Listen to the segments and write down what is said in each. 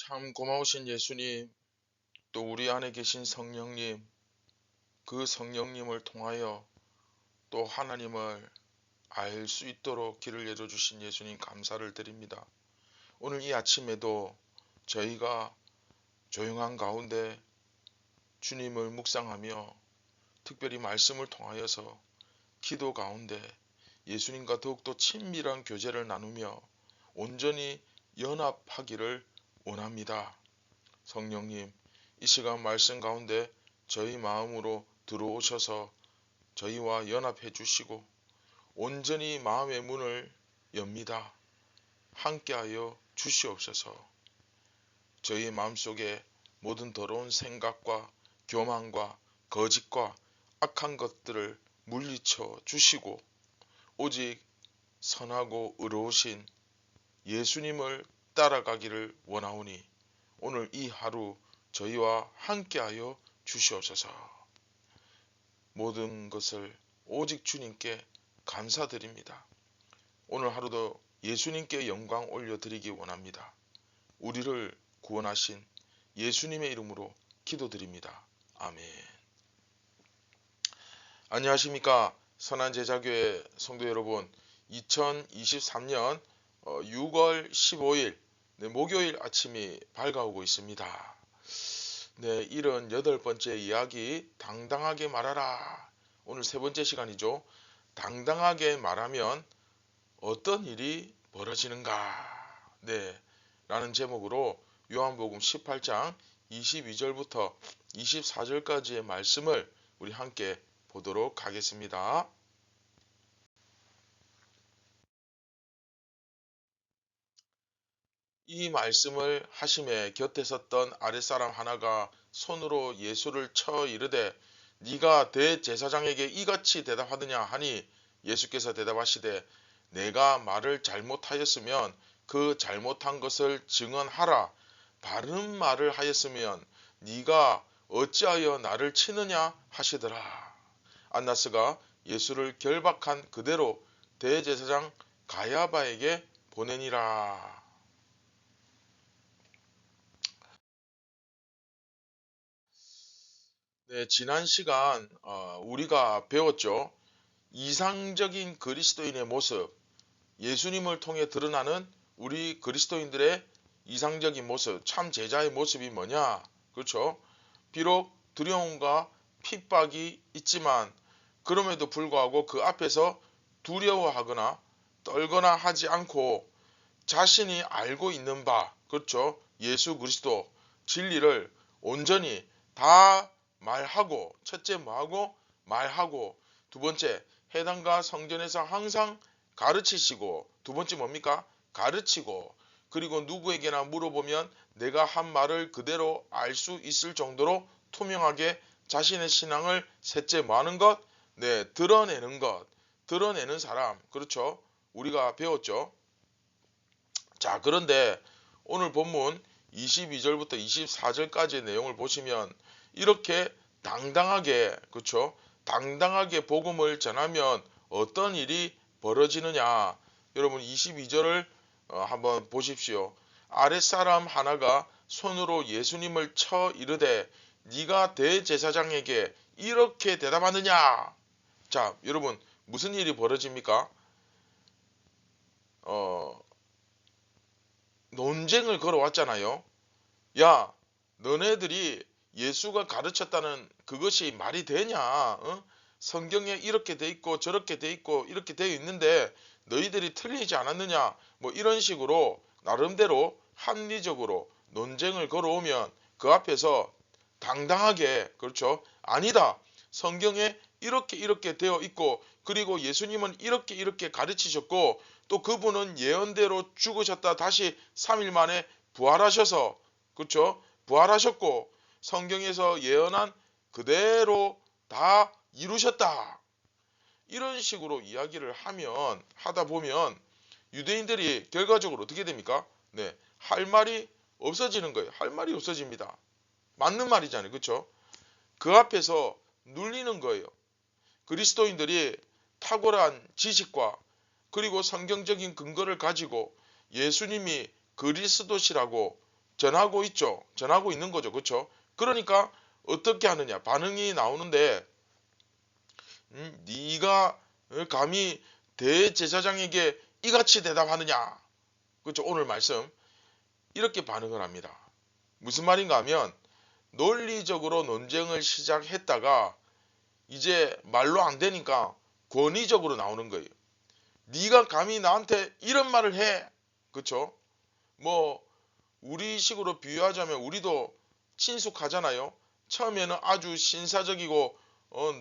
참 고마우신 예수님, 또 우리 안에 계신 성령님, 그 성령님을 통하여 또 하나님을 알 수 있도록 길을 열어주신 예수님 감사를 드립니다. 오늘 이 아침에도 저희가 조용한 가운데 주님을 묵상하며 특별히 말씀을 통하여서 기도 가운데 예수님과 더욱더 친밀한 교제를 나누며 온전히 연합하기를 원합니다. 성령님, 이 시간 말씀 가운데 저희 마음으로 들어오셔서 저희와 연합해 주시고 온전히 마음의 문을 엽니다. 함께하여 주시옵소서. 저희 마음속에 모든 더러운 생각과 교만과 거짓과 악한 것들을 물리쳐 주시고 오직 선하고 의로우신 예수님을 따라가기를 원하오니 오늘 이 하루 저희와 함께하여 주시옵소서. 모든 것을 오직 주님께 감사드립니다. 오늘 하루도 예수님께 영광 올려드리기 원합니다. 우리를 구원하신 예수님의 이름으로 기도드립니다. 아멘. 안녕하십니까, 선한제자교회 성도 여러분. 2023년 6월 15일 목요일 아침이 밝아오고 있습니다. 네, 78번째 이야기, 당당하게 말하라. 오늘 세 번째 시간이죠. 당당하게 말하면 어떤 일이 벌어지는가? 네, 라는 제목으로 요한복음 18장 22절부터 24절까지의 말씀을 우리 함께 보도록 하겠습니다. 이 말씀을 하심에 곁에 섰던 아랫사람 하나가 손으로 예수를 쳐 이르되 네가 대제사장에게 이같이 대답하느냐 하니 예수께서 대답하시되 내가 말을 잘못하였으면 그 잘못한 것을 증언하라. 바른 말을 하였으면 네가 어찌하여 나를 치느냐 하시더라. 안나스가 예수를 결박한 그대로 대제사장 가야바에게 보내니라. 네, 지난 시간 우리가 배웠죠. 이상적인 그리스도인의 모습, 예수님을 통해 드러나는 우리 그리스도인들의 이상적인 모습, 참 제자의 모습이 뭐냐? 그렇죠? 비록 두려움과 핍박이 있지만 그럼에도 불구하고 그 앞에서 두려워하거나 떨거나 하지 않고 자신이 알고 있는 바, 그렇죠? 예수 그리스도 진리를 온전히 다 말하고, 첫째 뭐하고? 말하고, 두 번째 회당과 성전에서 항상 가르치시고, 두 번째 뭡니까? 가르치고, 그리고 누구에게나 물어보면 내가 한 말을 그대로 알 수 있을 정도로 투명하게 자신의 신앙을 셋째 뭐하는 것? 네, 드러내는 것. 드러내는 사람, 그렇죠? 우리가 배웠죠. 자, 그런데 오늘 본문 22절부터 24절까지의 내용을 보시면 이렇게 당당하게, 그렇죠? 당당하게 복음을 전하면 어떤 일이 벌어지느냐? 여러분 22절을 한번 보십시오. 아랫사람 하나가 손으로 예수님을 쳐 이르되 네가 대제사장에게 이렇게 대답하느냐? 자, 여러분 무슨 일이 벌어집니까? 논쟁을 걸어왔잖아요. 야, 너네들이 예수가 가르쳤다는 그것이 말이 되냐? 어? 성경에 이렇게 돼 있고 저렇게 돼 있고 이렇게 되어 있는데 너희들이 틀리지 않았느냐? 뭐 이런 식으로 나름대로 합리적으로 논쟁을 걸어오면 그 앞에서 당당하게, 그렇죠? 아니다. 성경에 이렇게 되어 있고 그리고 예수님은 이렇게 가르치셨고 또 그분은 예언대로 죽으셨다 다시 3일 만에 부활하셔서, 그렇죠? 부활하셨고 성경에서 예언한 그대로 다 이루셨다. 이런 식으로 이야기를 하다 보면 유대인들이 결과적으로 어떻게 됩니까? 네, 할 말이 없어지는 거예요. 할 말이 없어집니다. 맞는 말이잖아요. 그렇죠? 그 앞에서 눌리는 거예요. 그리스도인들이 탁월한 지식과 그리고 성경적인 근거를 가지고 예수님이 그리스도시라고 전하고 있죠. 전하고 있는 거죠. 그렇죠? 그러니까 어떻게 하느냐? 반응이 나오는데 네가 감히 대제사장에게 이같이 대답하느냐? 그렇죠? 오늘 말씀 이렇게 반응을 합니다. 무슨 말인가 하면 논리적으로 논쟁을 시작했다가 이제 말로 안 되니까 권위적으로 나오는 거예요. 네가 감히 나한테 이런 말을 해. 그렇죠? 뭐 우리식으로 비유하자면 우리도 친숙하잖아요. 처음에는 아주 신사적이고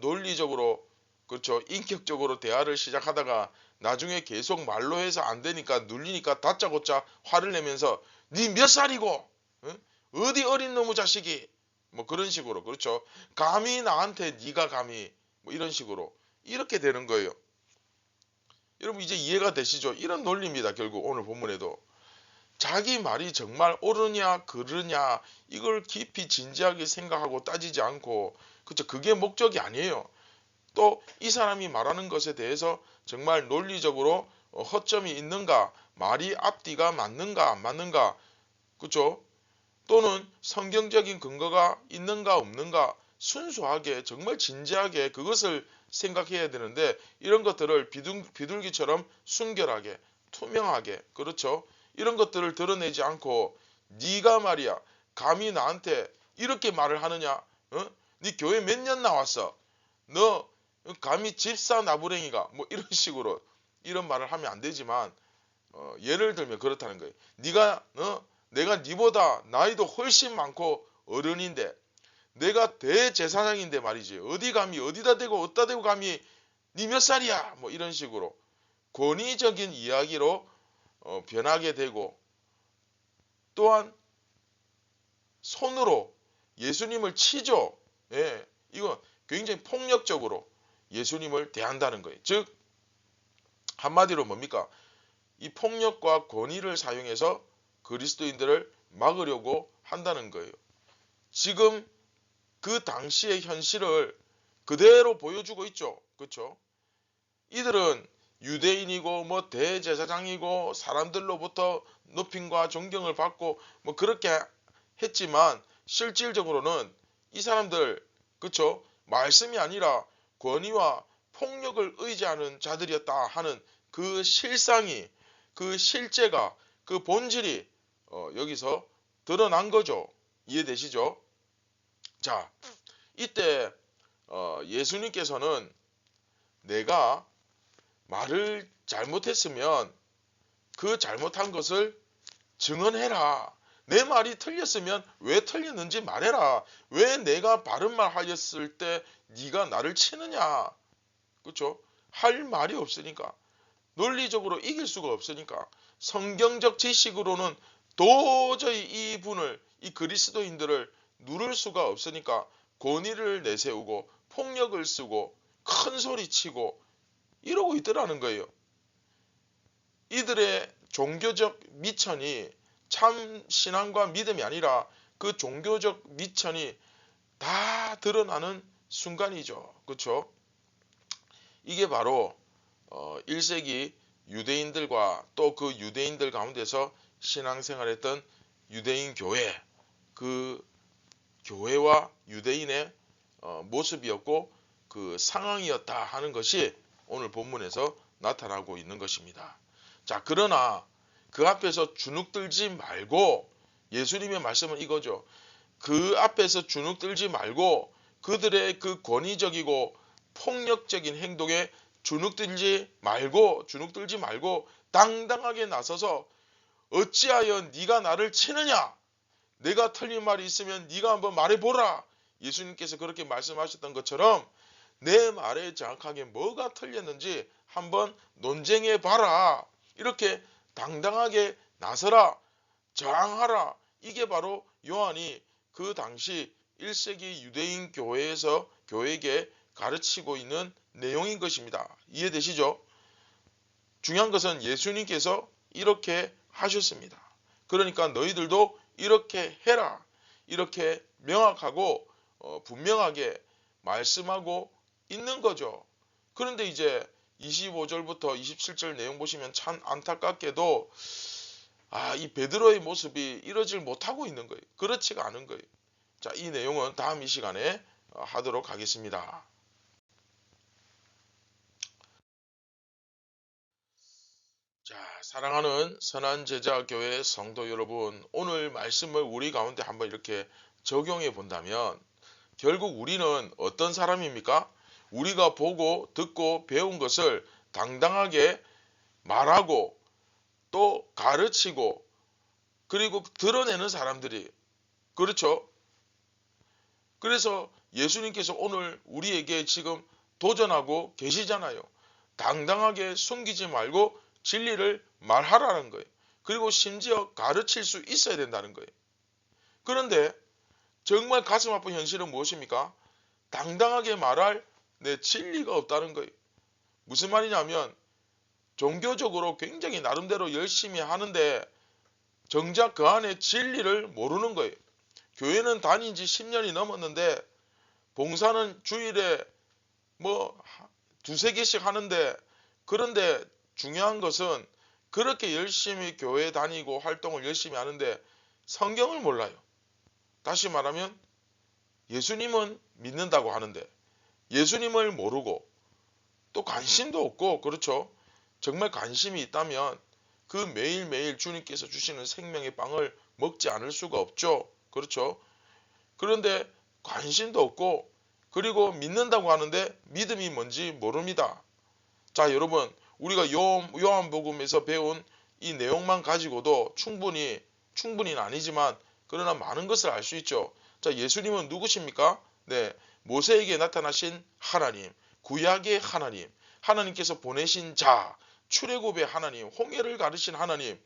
논리적으로 그렇죠. 인격적으로 대화를 시작하다가 나중에 계속 말로 해서 안 되니까 눌리니까 다짜고짜 화를 내면서 네 몇 살이고 응? 어디 어린 놈의 자식이 뭐 그런 식으로 그렇죠. 감히 나한테 네가 감히 뭐 이런 식으로 이렇게 되는 거예요. 여러분 이제 이해가 되시죠? 이런 논리입니다. 결국 오늘 본문에도. 자기 말이 정말 옳으냐 그르냐 이걸 깊이 진지하게 생각하고 따지지 않고 그쵸 그게 목적이 아니에요. 또 이 사람이 말하는 것에 대해서 정말 논리적으로 허점이 있는가 말이 앞뒤가 맞는가 안 맞는가 그쵸 또는 성경적인 근거가 있는가 없는가 순수하게 정말 진지하게 그것을 생각해야 되는데 이런 것들을 비둘기처럼 순결하게 투명하게 그렇죠 이런 것들을 드러내지 않고 네가 말이야 감히 나한테 이렇게 말을 하느냐 어? 네 교회 몇 년 나왔어 너 감히 집사 나부랭이가 뭐 이런 식으로 이런 말을 하면 안 되지만 예를 들면 그렇다는 거예요 네가 내가 네보다 나이도 훨씬 많고 어른인데 내가 대제사장인데 말이지 어디 감히 어디다 대고 어디다 대고 감히 네 몇 살이야 뭐 이런 식으로 권위적인 이야기로 변하게 되고 또한 손으로 예수님을 치죠. 예, 이거 굉장히 폭력적으로 예수님을 대한다는 거예요. 즉 한마디로 뭡니까? 이 폭력과 권위를 사용해서 그리스도인들을 막으려고 한다는 거예요. 지금 그 당시의 현실을 그대로 보여주고 있죠. 그렇죠? 이들은 유대인이고 뭐 대제사장이고 사람들로부터 높임과 존경을 받고 뭐 그렇게 했지만 실질적으로는 이 사람들 그쵸 말씀이 아니라 권위와 폭력을 의지하는 자들이었다 하는 그 실상이 그 실제가 그 본질이 여기서 드러난 거죠. 이해되시죠? 자 이때 예수님께서는 내가 말을 잘못했으면 그 잘못한 것을 증언해라. 내 말이 틀렸으면 왜 틀렸는지 말해라. 왜 내가 바른 말 하였을 때 네가 나를 치느냐. 그렇죠? 할 말이 없으니까. 논리적으로 이길 수가 없으니까. 성경적 지식으로는 도저히 이분을 이 그리스도인들을 누를 수가 없으니까 권위를 내세우고 폭력을 쓰고 큰 소리 치고 이러고 있더라는 거예요. 이들의 종교적 미천이 참 신앙과 믿음이 아니라 그 종교적 미천이 다 드러나는 순간이죠. 그렇죠? 이게 바로 1세기 유대인들과 또 그 유대인들 가운데서 신앙생활했던 유대인 교회 그 교회와 유대인의 모습이었고 그 상황이었다 하는 것이 오늘 본문에서 나타나고 있는 것입니다. 자 그러나 그 앞에서 주눅들지 말고 예수님의 말씀은 이거죠. 그 앞에서 주눅들지 말고 그들의 그 권위적이고 폭력적인 행동에 주눅들지 말고 당당하게 나서서 어찌하여 네가 나를 치느냐 내가 틀린 말이 있으면 네가 한번 말해보라 예수님께서 그렇게 말씀하셨던 것처럼 내 말에 정확하게 뭐가 틀렸는지 한번 논쟁해 봐라 이렇게 당당하게 나서라 저항하라 이게 바로 요한이 그 당시 1세기 유대인 교회에게 가르치고 있는 내용인 것입니다. 이해되시죠? 중요한 것은 예수님께서 이렇게 하셨습니다. 그러니까 너희들도 이렇게 해라 이렇게 명확하고 분명하게 말씀하고 있는 거죠. 그런데 이제 25절부터 27절 내용 보시면 참 안타깝게도 이 베드로의 모습이 이러질 못하고 있는 거예요. 그렇지가 않은 거예요. 자, 이 내용은 다음 이 시간에 하도록 하겠습니다. 자, 사랑하는 선한제자교회 성도 여러분, 오늘 말씀을 우리 가운데 한번 이렇게 적용해 본다면 결국 우리는 어떤 사람입니까? 우리가 보고 듣고 배운 것을 당당하게 말하고 또 가르치고 그리고 드러내는 사람들이, 그렇죠? 그래서 예수님께서 오늘 우리에게 지금 도전하고 계시잖아요. 당당하게 숨기지 말고 진리를 말하라는 거예요. 그리고 심지어 가르칠 수 있어야 된다는 거예요. 그런데 정말 가슴 아픈 현실은 무엇입니까? 당당하게 말할 내 진리가 없다는 거예요. 무슨 말이냐면 종교적으로 굉장히 나름대로 열심히 하는데 정작 그 안에 진리를 모르는 거예요. 교회는 다닌 지 10년이 넘었는데 봉사는 주일에 뭐 두세 개씩 하는데, 그런데 중요한 것은 그렇게 열심히 교회 다니고 활동을 열심히 하는데 성경을 몰라요. 다시 말하면 예수님은 믿는다고 하는데 예수님을 모르고 또 관심도 없고, 그렇죠? 정말 관심이 있다면 그 매일매일 주님께서 주시는 생명의 빵을 먹지 않을 수가 없죠. 그렇죠? 그런데 관심도 없고 그리고 믿는다고 하는데 믿음이 뭔지 모릅니다. 자, 여러분, 우리가 요한복음에서 배운 이 내용만 가지고도 충분히는 아니지만 그러나 많은 것을 알 수 있죠. 자, 예수님은 누구십니까? 네, 모세에게 나타나신 하나님, 구약의 하나님, 하나님께서 보내신 자, 출애굽의 하나님, 홍해를 가르친 하나님,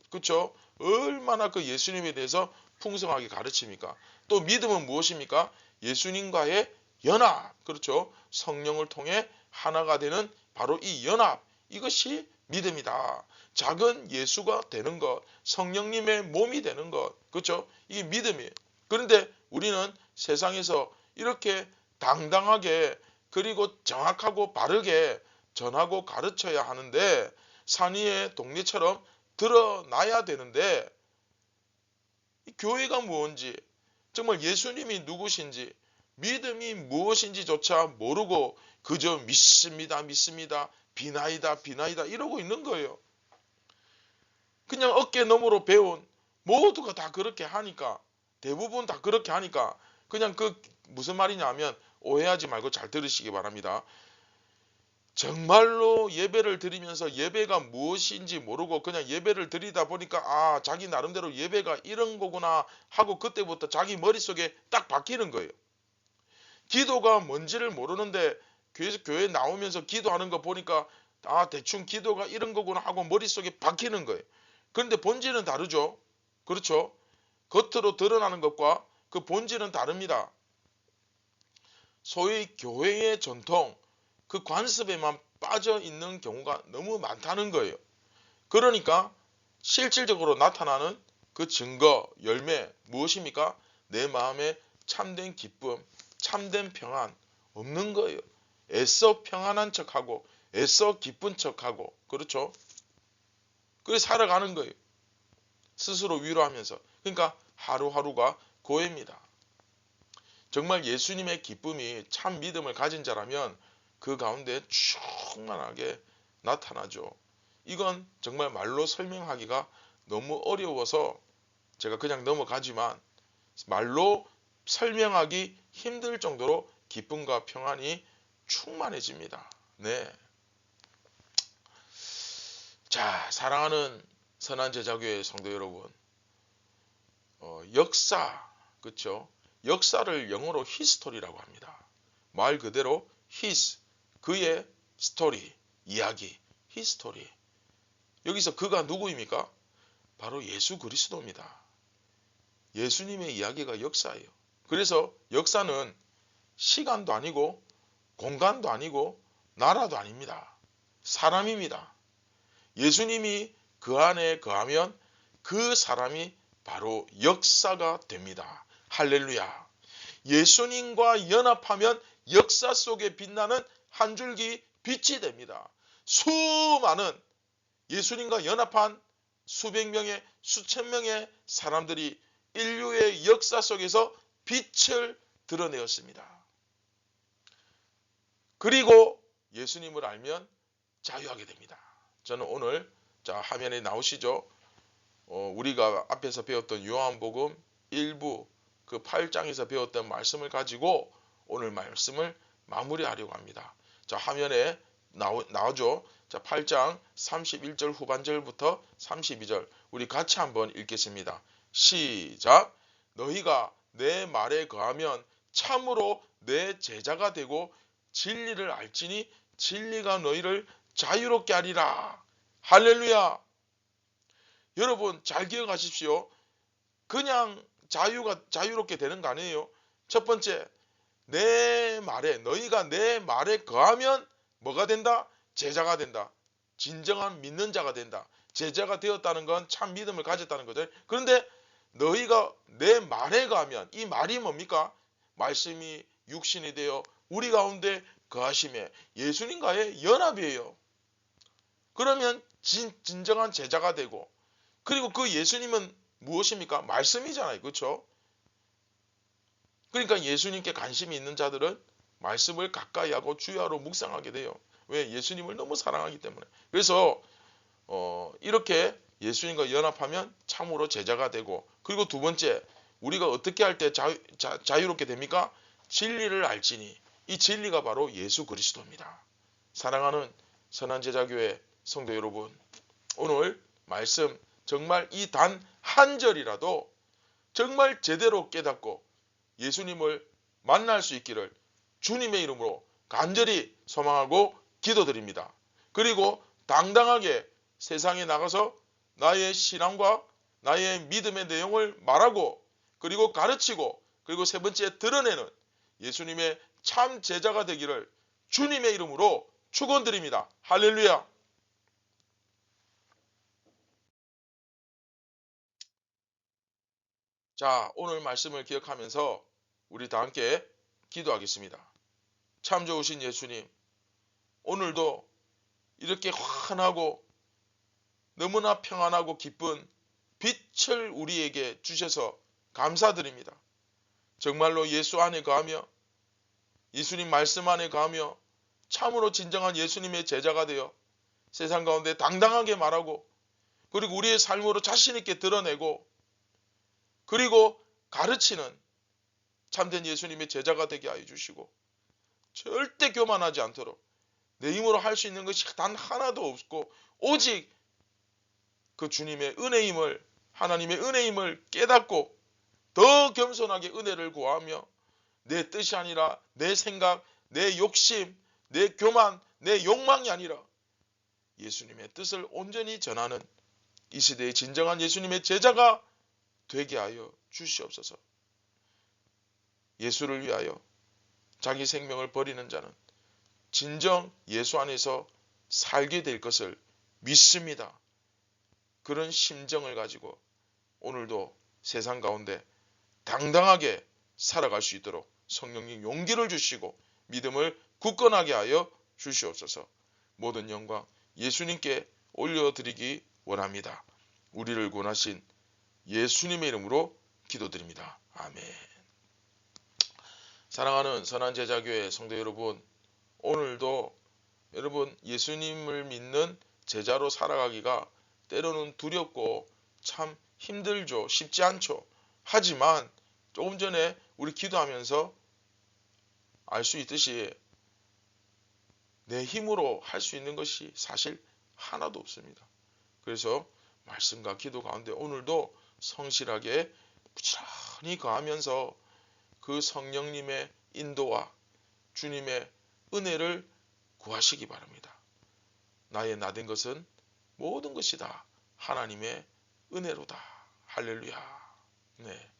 그렇죠? 얼마나 그 예수님에 대해서 풍성하게 가르칩니까? 또 믿음은 무엇입니까? 예수님과의 연합, 그렇죠? 성령을 통해 하나가 되는 바로 이 연합, 이것이 믿음이다. 작은 예수가 되는 것, 성령님의 몸이 되는 것, 그렇죠? 이게 믿음이에요. 그런데 우리는 세상에서 이렇게 당당하게 그리고 정확하고 바르게 전하고 가르쳐야 하는데 산 위의 동네처럼 드러나야 되는데 교회가 무엇인지, 정말 예수님이 누구신지, 믿음이 무엇인지조차 모르고 그저 믿습니다, 믿습니다, 비나이다, 비나이다 이러고 있는 거예요. 그냥 어깨 너머로 배운 모두가 다 그렇게 하니까, 대부분 다 그렇게 하니까 그냥 그 무슨 말이냐 하면 오해하지 말고 잘 들으시기 바랍니다. 정말로 예배를 드리면서 예배가 무엇인지 모르고 그냥 예배를 드리다 보니까 자기 나름대로 예배가 이런 거구나 하고 그때부터 자기 머릿속에 딱 박히는 거예요. 기도가 뭔지를 모르는데 교회 나오면서 기도하는 거 보니까 대충 기도가 이런 거구나 하고 머릿속에 박히는 거예요. 그런데 본질은 다르죠. 그렇죠? 겉으로 드러나는 것과 그 본질은 다릅니다. 소위 교회의 전통, 그 관습에만 빠져 있는 경우가 너무 많다는 거예요. 그러니까 실질적으로 나타나는 그 증거, 열매 무엇입니까? 내 마음에 참된 기쁨, 참된 평안 없는 거예요. 애써 평안한 척하고 애써 기쁜 척하고, 그렇죠? 그래서 살아가는 거예요. 스스로 위로하면서. 그러니까 하루하루가 고해입니다. 정말 예수님의 기쁨이 참 믿음을 가진 자라면 그 가운데 충만하게 나타나죠. 이건 정말 말로 설명하기가 너무 어려워서 제가 그냥 넘어가지만 말로 설명하기 힘들 정도로 기쁨과 평안이 충만해집니다. 네. 자, 사랑하는 선한제자교회 성도 여러분, 역사, 그렇죠? 역사를 영어로 히스토리라고 합니다. 말 그대로 his, 그의 스토리, 이야기, 히스토리. 여기서 그가 누구입니까? 바로 예수 그리스도입니다. 예수님의 이야기가 역사예요. 그래서 역사는 시간도 아니고 공간도 아니고 나라도 아닙니다. 사람입니다. 예수님이 그 안에 거하면 그 사람이 바로 역사가 됩니다. 할렐루야. 예수님과 연합하면 역사 속에 빛나는 한 줄기 빛이 됩니다. 수많은 예수님과 연합한 수백 명의 수천 명의 사람들이 인류의 역사 속에서 빛을 드러내었습니다. 그리고 예수님을 알면 자유하게 됩니다. 저는 오늘 화면에 나오시죠? 우리가 앞에서 배웠던 요한복음 1부 그 8장에서 배웠던 말씀을 가지고 오늘 말씀을 마무리하려고 합니다. 화면에 나오죠? 8장 31절 후반절부터 32절 우리 같이 한번 읽겠습니다. 시작. 너희가 내 말에 거하면 참으로 내 제자가 되고 진리를 알지니 진리가 너희를 자유롭게 하리라. 할렐루야. 여러분 잘 기억하십시오. 그냥 자유롭게 되는 거 아니에요. 첫 번째, 너희가 내 말에 거하면 뭐가 된다? 제자가 된다. 진정한 믿는 자가 된다. 제자가 되었다는 건 참 믿음을 가졌다는 거죠. 그런데 너희가 내 말에 거하면, 이 말이 뭡니까? 말씀이 육신이 되어 우리 가운데 거하심에 예수님과의 연합이에요. 그러면 진정한 제자가 되고, 그리고 그 예수님은 무엇입니까? 말씀이잖아요. 그렇죠? 그러니까 예수님께 관심이 있는 자들은 말씀을 가까이 하고 주야로 묵상하게 돼요. 왜? 예수님을 너무 사랑하기 때문에. 그래서 이렇게 예수님과 연합하면 참으로 제자가 되고, 그리고 두 번째, 우리가 어떻게 할 때 자유롭게 됩니까? 진리를 알지니. 이 진리가 바로 예수 그리스도입니다. 사랑하는 선한제자교회 성도 여러분, 오늘 말씀 정말 이 단 한 절이라도 정말 제대로 깨닫고 예수님을 만날 수 있기를 주님의 이름으로 간절히 소망하고 기도드립니다. 그리고 당당하게 세상에 나가서 나의 신앙과 나의 믿음의 내용을 말하고, 그리고 가르치고, 그리고 세 번째 드러내는 예수님의 참 제자가 되기를 주님의 이름으로 축원드립니다. 할렐루야. 자, 오늘 말씀을 기억하면서 우리 다 함께 기도하겠습니다. 참 좋으신 예수님, 오늘도 이렇게 환하고 너무나 평안하고 기쁜 빛을 우리에게 주셔서 감사드립니다. 정말로 예수 안에 거하며 예수님 말씀 안에 거하며 참으로 진정한 예수님의 제자가 되어 세상 가운데 당당하게 말하고, 그리고 우리의 삶으로 자신 있게 드러내고, 그리고 가르치는 참된 예수님의 제자가 되게 하여 주시고, 절대 교만하지 않도록 내 힘으로 할 수 있는 것이 단 하나도 없고 오직 그 주님의 은혜임을, 하나님의 은혜임을 깨닫고 더 겸손하게 은혜를 구하며 내 뜻이 아니라 내 생각, 내 욕심, 내 교만, 내 욕망이 아니라 예수님의 뜻을 온전히 전하는 이 시대의 진정한 예수님의 제자가 되게 하여 주시옵소서. 예수를 위하여 자기 생명을 버리는 자는 진정 예수 안에서 살게 될 것을 믿습니다. 그런 심정을 가지고 오늘도 세상 가운데 당당하게 살아갈 수 있도록 성령님 용기를 주시고 믿음을 굳건하게 하여 주시옵소서. 모든 영광 예수님께 올려드리기 원합니다. 우리를 구원하신 예수님의 이름으로 기도드립니다. 아멘. 사랑하는 선한제자교회 성도 여러분, 오늘도 여러분 예수님을 믿는 제자로 살아가기가 때로는 두렵고 참 힘들죠. 쉽지 않죠. 하지만 조금 전에 우리 기도하면서 알 수 있듯이 내 힘으로 할 수 있는 것이 사실 하나도 없습니다. 그래서 말씀과 기도 가운데 오늘도 성실하게 부지런히 거하면서 그 성령님의 인도와 주님의 은혜를 구하시기 바랍니다. 나의 나된 것은 모든 것이 다 하나님의 은혜로다. 할렐루야. 네.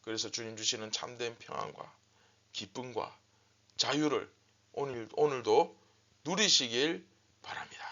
그래서 주님 주시는 참된 평안과 기쁨과 자유를 오늘도 누리시길 바랍니다.